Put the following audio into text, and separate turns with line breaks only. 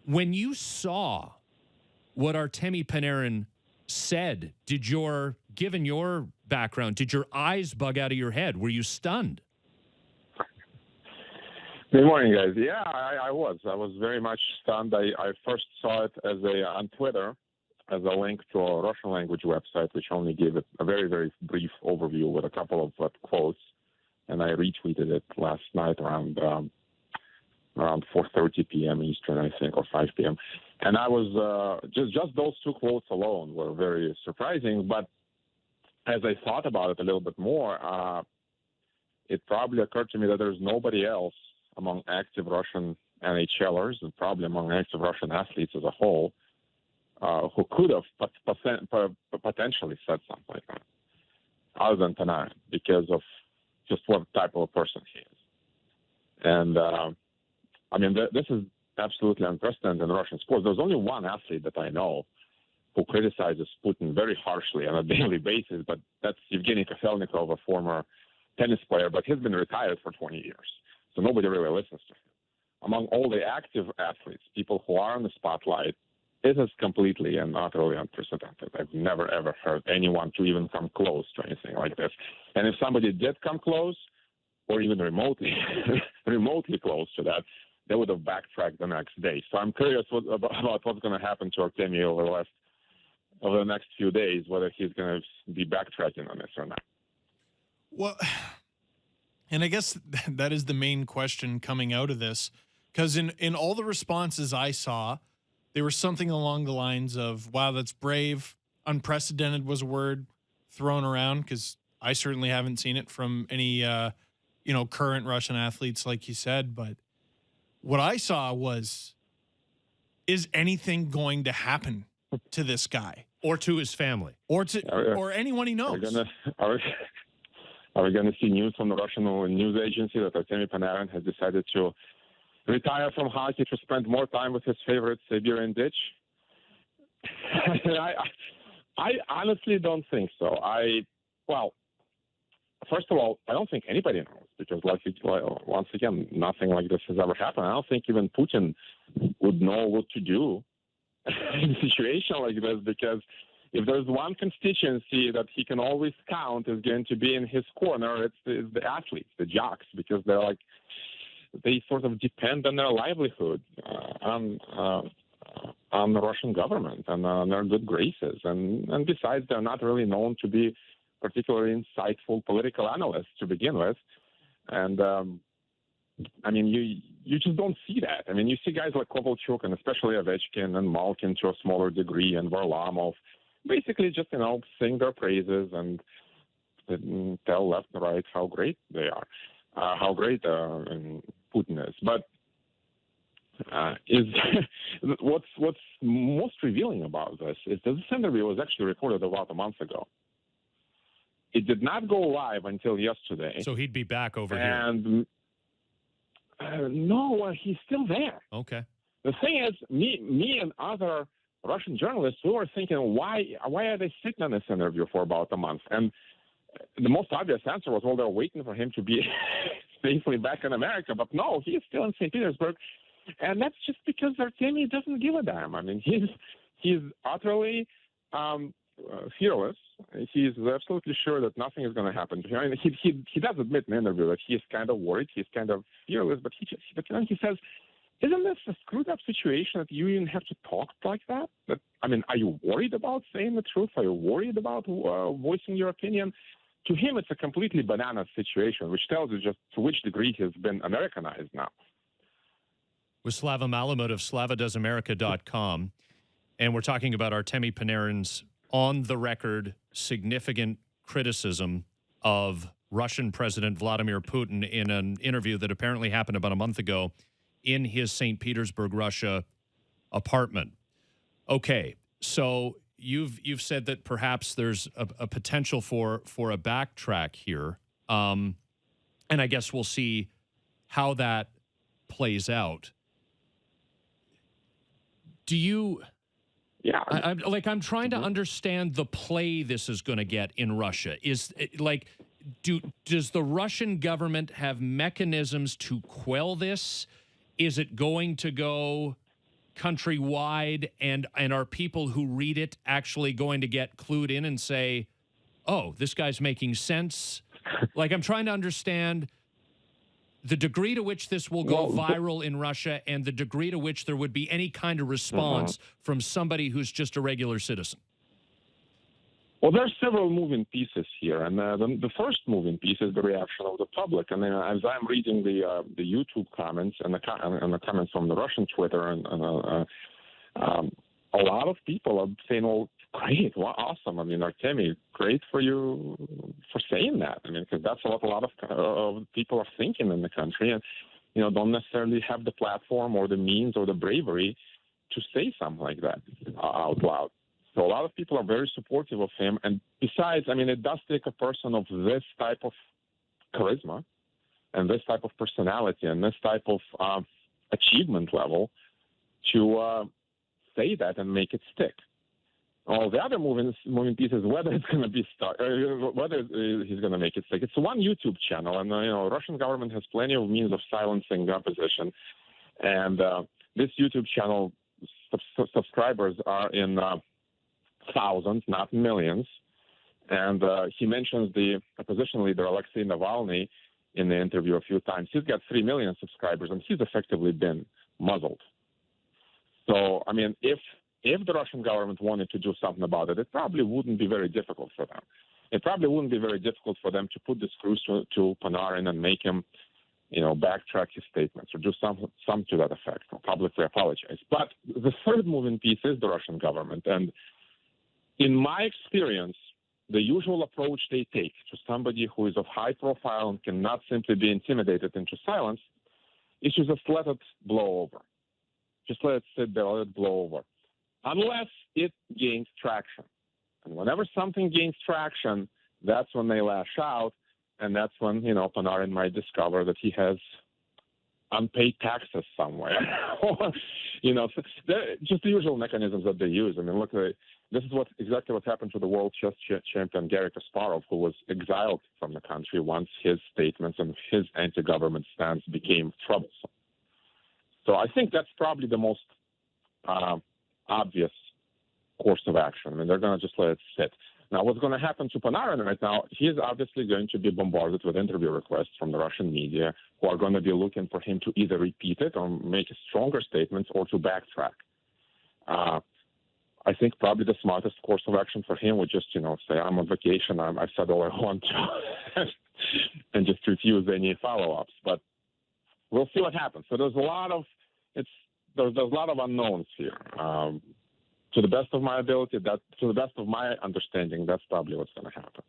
When you saw what Artemi Panarin said, given your background, did your eyes bug out of your head? Were you stunned?
Good morning, guys. Yeah, I was. I was very much stunned. I first saw it on Twitter as a link to a Russian language website, which only gave it a very, very brief overview with a couple of quotes. And I retweeted it last night around 4:30 p.m. Eastern, I think, or 5 p.m. And I was just those two quotes alone were very surprising. But as I thought about it a little bit more, it probably occurred to me that there's nobody else among active Russian NHLers and probably among active Russian athletes as a whole who could have potentially said something like that, other than Panarin, because of just what type of a person he is. And, this is absolutely unprecedented in Russian sports. There's only one athlete that I know who criticizes Putin very harshly on a daily basis, but that's Evgeny Kafelnikov, a former tennis player, but he's been retired for 20 years. So nobody really listens to him. Among all the active athletes, people who are in the spotlight, it is completely and utterly unprecedented. I've never, ever heard anyone to even come close to anything like this. And if somebody did come close, or even remotely close to that, they would have backtracked the next day. So I'm curious about what's going to happen to Artemi over the next few days, whether he's going to be backtracking on this or not.
Well, and I guess that is the main question coming out of this, because in all the responses I saw, there was something along the lines of, wow, that's brave. Unprecedented was a word thrown around, because I certainly haven't seen it from any, current Russian athletes, like you said. But what I saw was, is anything going to happen to this guy?
Or to his family?
Or anyone he knows?
Are we going to see news from the Russian news agency that Artemi Panarin has decided to retire from hockey to spend more time with his favorite Siberian ditch? I honestly don't think so. First of all, I don't think anybody knows, because once again, nothing like this has ever happened. I don't think even Putin would know what to do in a situation like this, because if there's one constituency that he can always count is going to be in his corner, it's the athletes, the jocks, because they sort of depend on their livelihood on the Russian government and on their good graces. And besides, they're not really known to be particularly insightful political analysts to begin with. And, you just don't see that. You see guys like Kovalchuk and especially Ovechkin and Malkin to a smaller degree and Varlamov basically just, sing their praises and tell left and right how great they are, how great Putin is. But what's most revealing about this is that this interview was actually recorded about a month ago. It did not go live until yesterday.
So he'd be back over here.
And no, he's still there.
Okay.
The thing is, me and other Russian journalists, we were thinking, why are they sitting on this interview for about a month? And the most obvious answer was, well, they're waiting for him to be safely back in America. But no, he is still in St. Petersburg. And that's just because Artemi doesn't give a damn. He's utterly fearless. He's absolutely sure that nothing is going to happen to him. He does admit in the interview that he's kind of worried. He's kind of fearless. But he says, isn't this a screwed up situation that you even have to talk like that? Are you worried about saying the truth? Are you worried about voicing your opinion? To him, it's a completely banana situation, which tells you just to which degree he's been Americanized now.
With Slava Malamud of slavadoesamerica.com, and we're talking about Artemi Panarin's on-the-record significant criticism of Russian President Vladimir Putin in an interview that apparently happened about a month ago in his St. Petersburg, Russia apartment. Okay, so you've said that perhaps there's a potential for a backtrack here, and I guess we'll see how that plays out. Do you?
Yeah,
I'm trying to understand the play this is going to get in Russia. Is does the Russian government have mechanisms to quell this? Is it going to go countrywide, and are people who read it actually going to get clued in and say, oh, this guy's making sense? Like, I'm trying to understand the degree to which this will go viral in Russia and the degree to which there would be any kind of response from somebody who's just a regular citizen.
Well, there's several moving pieces here, and the first moving piece is the reaction of the public. And as I'm reading the YouTube comments and the comments from the Russian Twitter, and a lot of people are saying, "Well, great, well, awesome. I mean, Artemi, great for you for saying that. I mean, because that's what a lot of people are thinking in the country, and don't necessarily have the platform or the means or the bravery to say something like that out loud." So a lot of people are very supportive of him. And besides, I mean, it does take a person of this type of charisma and this type of personality and this type of achievement level to say that and make it stick. All the other moving pieces, whether it's going to be whether he's going to make it stick. It's one YouTube channel, and Russian government has plenty of means of silencing the opposition. And this YouTube channel subscribers are in thousands, not millions. And he mentions the opposition leader, Alexei Navalny, in the interview a few times. He's got 3 million subscribers, and he's effectively been muzzled. So, I mean, if the Russian government wanted to do something about it, it probably wouldn't be very difficult for them. It probably wouldn't be very difficult for them to put the screws to Panarin and make him, backtrack his statements or do some to that effect or publicly apologize. But the third moving piece is the Russian government. And in my experience, the usual approach they take to somebody who is of high profile and cannot simply be intimidated into silence is to just let it blow over. Just let it sit there, let it blow over. Unless it gains traction. And whenever something gains traction, that's when they lash out, and that's when, Panarin might discover that he has unpaid taxes somewhere. Just the usual mechanisms that they use. I mean, look, this is exactly what happened to the world chess champion Garry Kasparov, who was exiled from the country once his statements and his anti-government stance became troublesome. So I think that's probably the most obvious course of action. I mean, they're going to just let it sit. Now, what's going to happen to Panarin right now, he's obviously going to be bombarded with interview requests from the Russian media who are going to be looking for him to either repeat it or make stronger statements or to backtrack. I think probably the smartest course of action for him would just, say, I'm on vacation, I've said all I want to, and just refuse any follow-ups. But we'll see what happens. So there's a lot of unknowns here. To the best of my ability, to the best of my understanding, that's probably what's going to happen.